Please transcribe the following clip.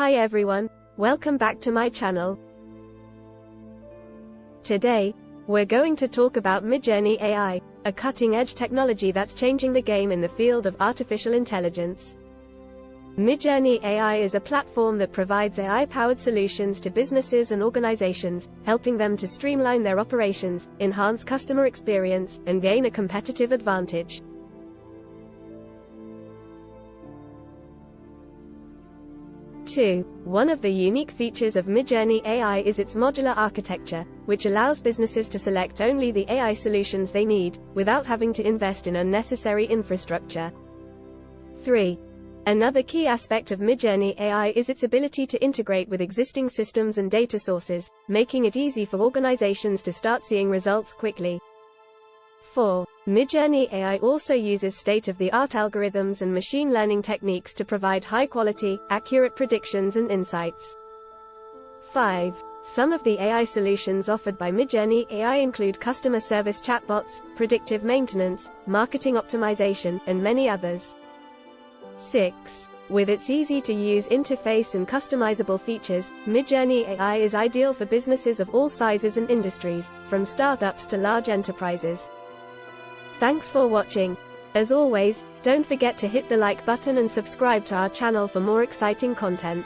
Hi everyone, welcome back to my channel. Today, we're going to talk about Midjourney AI, a cutting-edge technology that's changing the game in the field of artificial intelligence. Midjourney AI is a platform that provides AI-powered solutions to businesses and organizations, helping them to streamline their operations, enhance customer experience, and gain a competitive advantage. One of the unique features of Midjourney AI is its modular architecture, which allows businesses to select only the AI solutions they need, without having to invest in unnecessary infrastructure. 3. Another key aspect of Midjourney AI is its ability to integrate with existing systems and data sources, making it easy for organizations to start seeing results quickly. 4. Midjourney AI also uses state-of-the-art algorithms and machine learning techniques to provide high-quality, accurate predictions and insights. 5. Some of the AI solutions offered by Midjourney AI include customer service chatbots, predictive maintenance, marketing optimization, and many others. 6. With its easy-to-use interface and customizable features, Midjourney AI is ideal for businesses of all sizes and industries, from startups to large enterprises. Thanks for watching. As always, don't forget to hit the like button and subscribe to our channel for more exciting content.